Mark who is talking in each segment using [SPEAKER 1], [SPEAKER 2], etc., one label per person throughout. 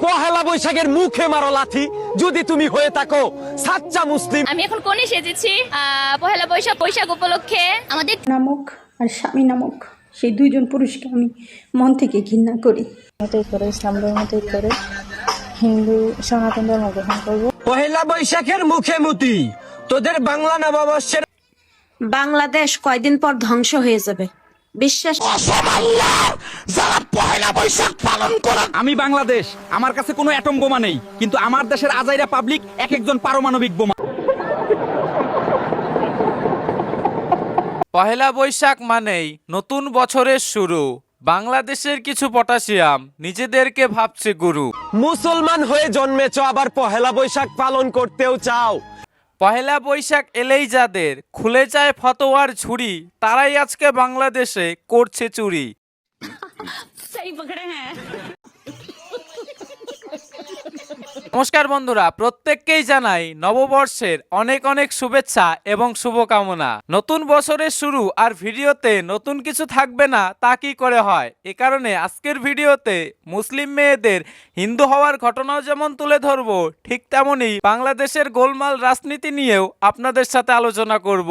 [SPEAKER 1] পহেলা বৈশাখের মুখে মারো লাথি যদি তুমি হয়ে থাকো সাচ্চা মুসলিম।
[SPEAKER 2] আমি এখন কোণে সেজেছি পহেলা বৈশাখ উপলক্ষে আমাদের
[SPEAKER 3] নামক আর স্বামী নামক সেই দুইজন পুরুষকে আমি মন থেকে ঘৃণা করি।
[SPEAKER 4] মতোই করে ইসলাম ধর্মতেই করে হিন্দু সনাতন ধর্ম গ্রহণ করবো।
[SPEAKER 1] পহেলা বৈশাখের মুখে মুতি তোদের বাংলা নববর্ষের
[SPEAKER 5] বাংলাদেশ কয়দিন পর ধ্বংস হয়ে যাবে বিশ্বাস।
[SPEAKER 6] আমি বাংলাদেশ, আমার কাছে কোনো অ্যাটম বোমা নেই, কিন্তু আমার দেশের আজাইরা পাবলিক এক একজন পারমাণবিক বোমা।
[SPEAKER 7] পহেলা বৈশাখ মানেই নতুন বছরের শুরু। বাংলাদেশের কিছু পটাশিয়াম নিজেদেরকে ভাবছে গুরু।
[SPEAKER 1] মুসলমান হয়ে জন্মেছ আবার পহেলা বৈশাখ পালন করতেও চাও।
[SPEAKER 7] পহেলা বৈশাখ এলেই যাদের খুলে যায় ফতোয়ার ঝুড়ি, তারাই আজকে বাংলাদেশে করছে চুরি। নমস্কার বন্ধুরা, প্রত্যেককেই জানাই নববর্ষের অনেক অনেক শুভেচ্ছা এবং শুভকামনা। নতুন বছরের শুরু আর ভিডিওতে নতুন কিছু থাকবে না তা কি করে হয়? এ কারণে আজকের ভিডিওতে মুসলিম মেয়েদের হিন্দু হওয়ার ঘটনাও যেমন তুলে ধরবো, ঠিক তেমনই বাংলাদেশের গোলমাল রাজনীতি নিয়েও আপনাদের সাথে আলোচনা করব।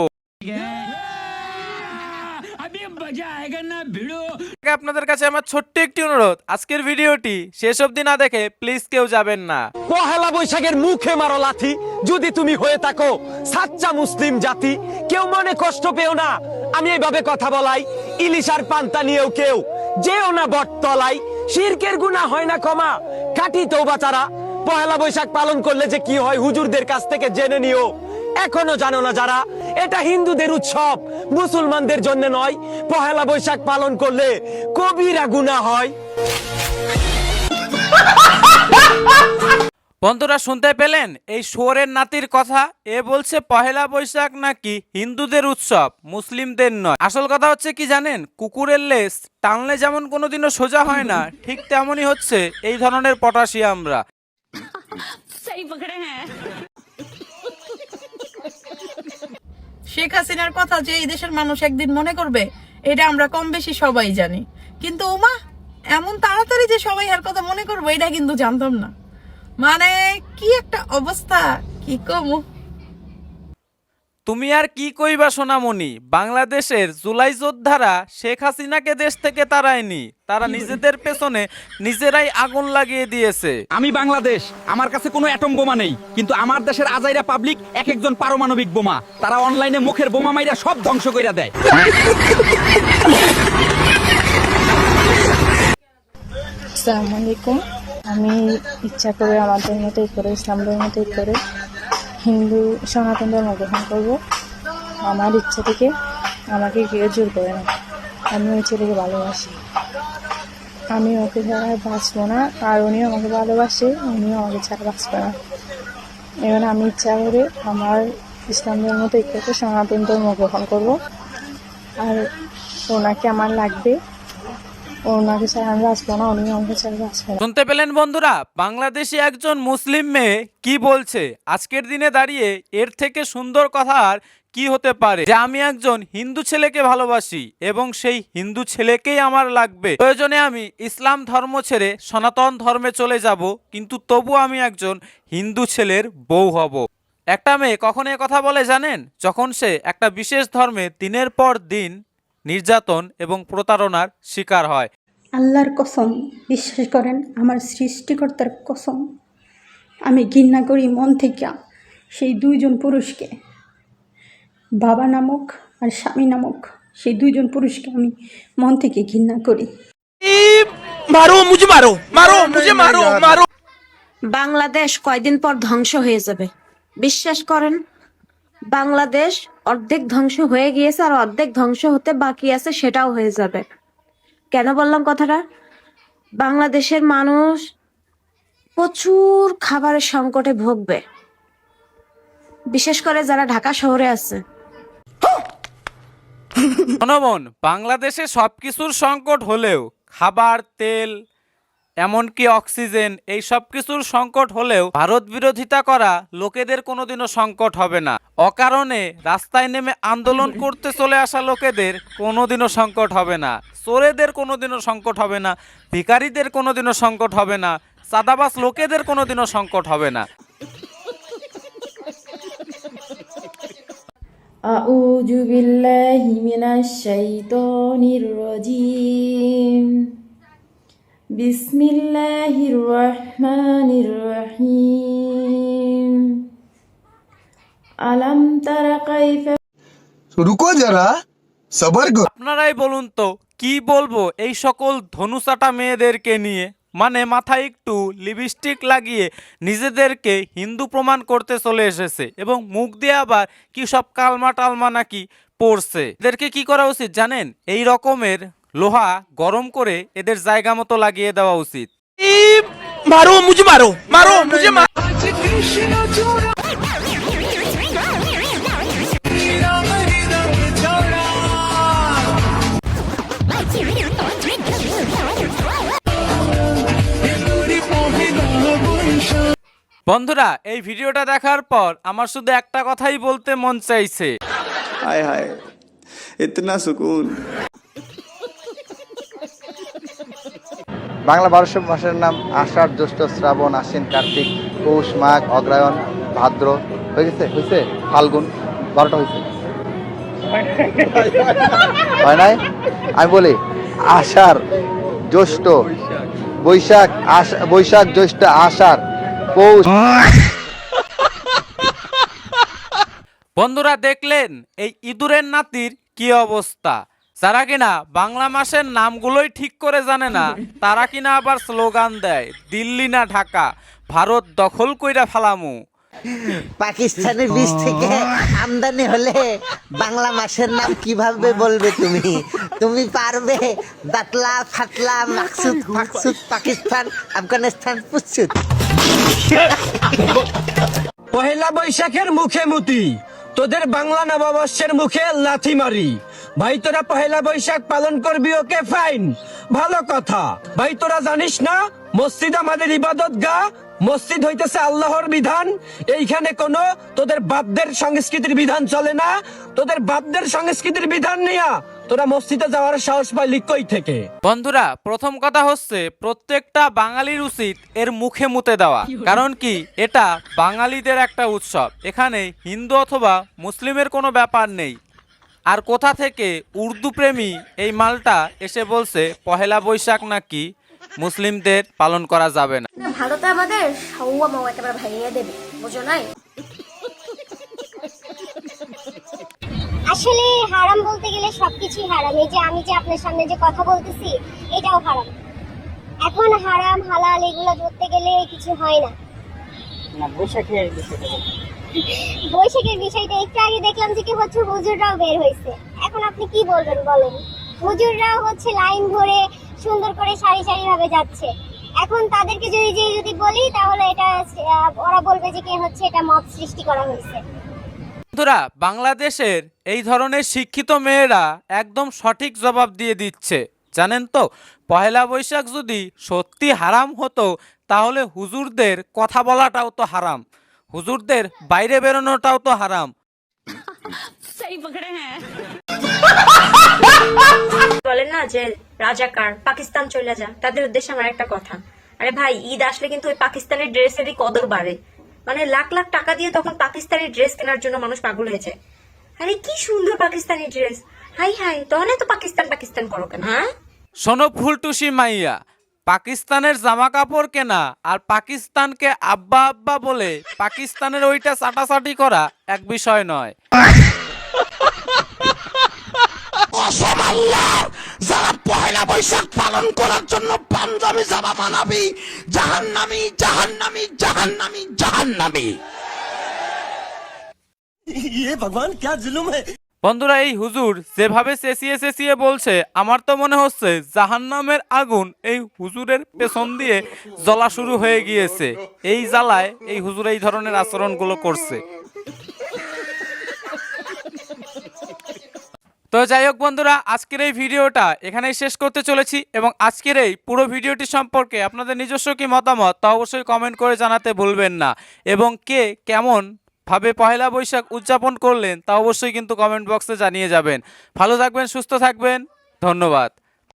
[SPEAKER 7] আপনাদের কাছে আমার ছোট্ট একটি অনুরোধ, আজকের ভিডিওটি শেষ অবধি না দেখে প্লিজ কেউ যাবেন না।
[SPEAKER 1] পহেলা বৈশাখের মুখে মারো লাথি যদি তুমি হয়ে থাকো সাচ্চা মুসলিম জাতি। কেউ মনে কষ্ট পেও না, আমি এইভাবে কথা বলাই। ইলিশ আর পান্তা নিয়েও কেউ যেও না বটতলাই। শিরকের গুনাহ হয় না ক্ষমা, কাটি তওবা চারা। পহেলা বৈশাখ পালন করলে যে কি হয় হুজুরদের কাছ থেকে জেনে নিও। এখনো জানো না যারা, এটা হিন্দুদের উৎসব, মুসলমানদের জন্য নয়। পহেলা বৈশাখ পালন করলে কবিরা গুনাহ হয়।
[SPEAKER 7] বন্ধুরা শুনতে পেলেন এই শুয়োরের নাতির কথা? এ বলছে পহেলা বৈশাখ নাকি হিন্দুদের উৎসব, মুসলিমদের নয়। আসল কথা হচ্ছে কি জানেন, কুকুরের লেজ টানলে যেমন কোনোদিনও সোজা হয় না, ঠিক তেমনই হচ্ছে এই ধরনের পটাশিয়ামরা।
[SPEAKER 8] শেখ হাসিনার কথা যে এই দেশের মানুষ একদিন মনে করবে, এটা আমরা কম বেশি সবাই জানি, কিন্তু ওমা এমন তাড়াতাড়ি যে সবাই এর কথা মনে করবো এটা কিন্তু জানতাম না। মানে কি একটা অবস্থা, কি কমু।
[SPEAKER 7] তুমি আর কি কইবা সোনামণি, বাংলাদেশের জুলাই যোদ্ধারা শেখ হাসিনাকে দেশ থেকে তাড়ায়নি, তারা নিজেদের পেছনে নিজেরাই আগুন লাগিয়ে দিয়েছে।
[SPEAKER 6] আমি বাংলাদেশ, আমার কাছে কোনো অ্যাটম বোমা নেই, কিন্তু আমার দেশের আজাইরা পাবলিক এক একজন পারমাণবিক বোমা। তারা অনলাইনে মুখের বোমা মাইরা সব ধ্বংস কইরা দেয়।
[SPEAKER 4] আসসালামু আলাইকুম। আমি ইচ্ছা করে আমার ধর্মতেই করে ইসলাম ধর্মতেই করে হিন্দু সনাতন ধর্ম গ্রহণ করবো। আমার ইচ্ছা থেকে আমাকে কেউ জোর করে না। আমি ওই ছেলেকে ভালোবাসি, আমি ওকে ছাড়া বাঁচবো না, আর উনিও আমাকে ভালোবাসে, উনিও আমাকে ছাড়া বাঁচবে না। এবার আমি ইচ্ছা করে আমার ইসলাম ধর্মতেই করে সনাতন ধর্ম গ্রহণ করবো। আর ওনাকে আমার লাগবে, ওনাকে ছাড়া আমি বাঁচবো না, উনিও আমাকে ছাড়া বাঁচবে না।
[SPEAKER 7] শুনতে পেলেন বন্ধুরা, বাংলাদেশি একজন মুসলিম মেয়ে কি বলছে। আজকের দিনে দাঁড়িয়ে এর থেকে সুন্দর কথা আর কি হতে পারে, যে আমি একজন হিন্দু ছেলেকে ভালোবাসি এবং সেই হিন্দু ছেলেকেই আমার লাগবে। প্রয়োজনে আমি ইসলাম ধর্ম ছেড়ে সনাতন ধর্মে চলে যাব, কিন্তু তবু আমি একজন হিন্দু ছেলের বউ হব। একটা মেয়ে কখন এ কথা বলে জানেন? যখন সে একটা বিশেষ ধর্মে দিনের পর দিন নির্যাতন এবং প্রতারণার শিকার হয়।
[SPEAKER 3] আল্লাহর কসম, বিশ্বাস করেন, আমার সৃষ্টিকর্তার কসম, আমি ঘৃণা করি মন থেকে সেই দুইজন পুরুষকে। বাবা নামক আর স্বামী নামক সেই দুইজন পুরুষকে আমি মন থেকে ঘৃণা করি।
[SPEAKER 5] বাংলাদেশ কয়দিন পর ধ্বংস হয়ে যাবে বিশ্বাস করেন। বাংলাদেশ অর্ধেক ধ্বংস হয়ে গিয়েছে, আর অর্ধেক ধ্বংস হতে বাকি আছে, সেটাও হয়ে যাবে। কেন বললাম কথাটা? বাংলাদেশের মানুষ প্রচুর খাবারের সংকটে ভুগবে, বিশেষ করে যারা ঢাকা শহরে আছে।
[SPEAKER 7] জনগণ, বাংলাদেশে সবকিছুর সংকট হলেও, খাবার, তেল, এমনকি অক্সিজেন, এই সব কিছুর সংকট হলেও ভারত বিরোধিতা করা লোকেদের কোনোদিনও সংকট হবে না। অকারণে রাস্তায় নেমে আন্দোলন করতে চলে আসা লোকেদের কোনোদিনও সংকট হবে না। চোরেদের কোনোদিনও সংকট হবে না, ভিখারিদের কোনোদিনও সংকট হবে না, চাঁদাবাজ লোকেদের কোনোদিনও সংকট হবে না।
[SPEAKER 4] আউযু বিল্লাহি মিনাশ শাইতানির রাজিম। বিসমিল্লাহির রহমানির রহিম। আলাম তারা কাইফা
[SPEAKER 9] रुको जरा सबर करो।
[SPEAKER 7] আপনারাই বলুন তো কি বলবো এই সকল ধনুচাটা মেয়েদেরকে নিয়ে। মানে মাথায় একটু লিপস্টিক লাগিয়ে নিজেদেরকে হিন্দু প্রমাণ করতে চলে এসেছে এবং মুখ দিয়ে আবার কি সব কালমা টালমা নাকি পড়ছে। এদেরকে কি করা উচিত জানেন? এই রকমের লোহা গরম করে এদের জায়গা মতো লাগিয়ে দেওয়া উচিত।
[SPEAKER 1] মারো মুঝে মারো মারো মুঝে মারো।
[SPEAKER 7] বন্ধুরা এই ভিডিওটা দেখার পর আমার শুধু একটা কথাই বলতে মন চাইছে,
[SPEAKER 9] हाय हाय इतना सुकून।
[SPEAKER 10] বাংলা 12 মাসের নাম আষাঢ়, জ্যৈষ্ঠ, শ্রাবণ, আশ্বিন, কার্তিক, পৌষ, মাঘ, অগ্রহায়ণ, ভাদ্র। হয়েছে ফাল্গুন। 12টা হয়েছে হয় নাই? আমি বলি আষাঢ়, জ্যৈষ্ঠ, বৈশাখ, জ্যৈষ্ঠ, আষাঢ়, পৌষ।
[SPEAKER 7] বন্ধুরা দেখলেন এই ইঁদুরের নাতির কি অবস্থা। যারা কিনা বাংলা মাসের নামগুলোই ঠিক করে জানে না, তারা কিনা আবার স্লোগান দেয় দিল্লি না ঢাকা, ভারত দখল কইরা ফালামু।
[SPEAKER 11] পাকিস্তানের বীজ থেকে আমদানি হলে বাংলা মাসের নাম কিভাবে বলবে তুমি? তুমি পারবে? দাতলা, ফাতলা, মাকসুদ, ফাকসুদ, পাকিস্তান, আফগানিস্তান, পুচ্ছুত।
[SPEAKER 1] পহেলা বৈশাখের মুখে মুতি, তোদের বাংলা নববর্ষের মুখে লাথি মারি। ভাই তোরা পহেলা বৈশাখ পালন করবি, ওকে ফাইন, ভালো কথা। ভাই তোরা জানিস না মসজিদ আমাদের ইবাদত গা, মসজিদ হইতেছে আল্লাহর বিধান। এইখানে কোনো তোদের বাপদের সংস্কৃতির বিধান চলে না। তোদের বাপদের সংস্কৃতির বিধান নিয়া তোরা মসজিদে যাওয়ার সাহস পাইলি কই থেকে?
[SPEAKER 7] বন্ধুরা প্রথম কথা হচ্ছে প্রত্যেকটা বাঙালির উচিত এর মুখে মুতে দেওয়া। কারণ কি এটা বাঙালিদের একটা উৎসব, এখানে হিন্দু অথবা মুসলিমের কোনো ব্যাপার নেই। আর কোথা থেকে উর্দু প্রেমী এই মালটা এসে বলছে পহেলা বৈশাখ নাকি মুসলিমদের পালন করা যাবে না।
[SPEAKER 2] ভারতে আমাদের সাউয়া মাও একেবারে ভাইয়া দেবে, বুঝো নাই?
[SPEAKER 12] আসলে হারাম বলতে গেলে সবকিছুই হারাম। এই যে আমি যে আপনার সামনে যে কথা বলতেছি এটাও হারাম। এখন হারাম হালাল এগুলো ধরতে গেলে কিছু হয় না। বৈশাখের বিষয়টা একটু আগে দেখলাম যে কি হচ্ছে, হুজুররাও বের হয়েছে। এখন আপনি কি বলবেন বলেন? হুজুররাও হচ্ছে লাইন ধরে সুন্দর করে সারি সারি ভাবে যাচ্ছে। এখন তাদেরকে যদি বলি তাহলে এটা ওরা বলবে যে কি হচ্ছে এটা মব সৃষ্টি করা হয়েছে।
[SPEAKER 7] বন্ধুরা বাংলাদেশের এই ধরনের শিক্ষিত মেয়েরা একদম সঠিক জবাব দিয়ে দিচ্ছে। জানেন তো পহেলা বৈশাখ যদি সত্যি হারাম হতো তাহলে হুজুরদের কথা বলাটাও তো হারাম, হুজুরদের বাইরে বেরোনোটাও তো হারাম।
[SPEAKER 12] বলেন না যে রাজাকার পাকিস্তান চলে যা, তাদের উদ্দেশ্যে আমার একটা কথা। আরে ভাই ঈদ আসলে কিন্তু ওই পাকিস্তানের ড্রেসেরই কদর বাড়ে। মানে লাখ লাখ টাকা দিয়ে তখন পাকিস্তানি ড্রেস কেনার জন্য মানুষ পাগল হয়েছে। আরে কি সুন্দর পাকিস্তানি ড্রেস, হাই হাই, তখন তো পাকিস্তান পাকিস্তান করো কেন? হ্যাঁ
[SPEAKER 7] শোনো ফুলটুসি মাইয়া, পাকিস্তানের জামা কাপড় কেনা আর পাকিস্তানকে আব্বা আব্বা বলে পাকিস্তানের ওইটা চাটাচাটি করা এক বিষয় নয়।
[SPEAKER 9] যারা পহেলা বৈশাখ পালন করার জন্য পাঞ্জাবি জামা বানাবি, জাহান্নামী জাহান্নামী জাহান্নামী জাহান্নামী। ये भगवान क्या जुल्म है।
[SPEAKER 7] বন্ধুরা এই হুজুর যেভাবে চেঁচিয়ে চেঁচিয়ে বলছে আমার তো মনে হচ্ছে জাহান্নামের আগুন এই হুজুরের পেছন দিয়ে জ্বলা শুরু হয়ে গিয়েছে। এই জ্বালায় এই হুজুর এই ধরনের আচরণগুলো করছে। তো যাই হোক বন্ধুরা আজকের এই ভিডিওটা এখানেই শেষ করতে চলেছি এবং আজকের এই পুরো ভিডিওটি সম্পর্কে আপনাদের নিজস্ব কি মতামত তা অবশ্যই কমেন্ট করে জানাতে ভুলবেন না এবং কে কেমন ভাবে পহেলা বৈশাখ উদযাপন করলেন তা অবশ্যই কিন্তু কমেন্ট বক্সে জানিয়ে যাবেন। ভালো থাকবেন, সুস্থ থাকবেন, ধন্যবাদ।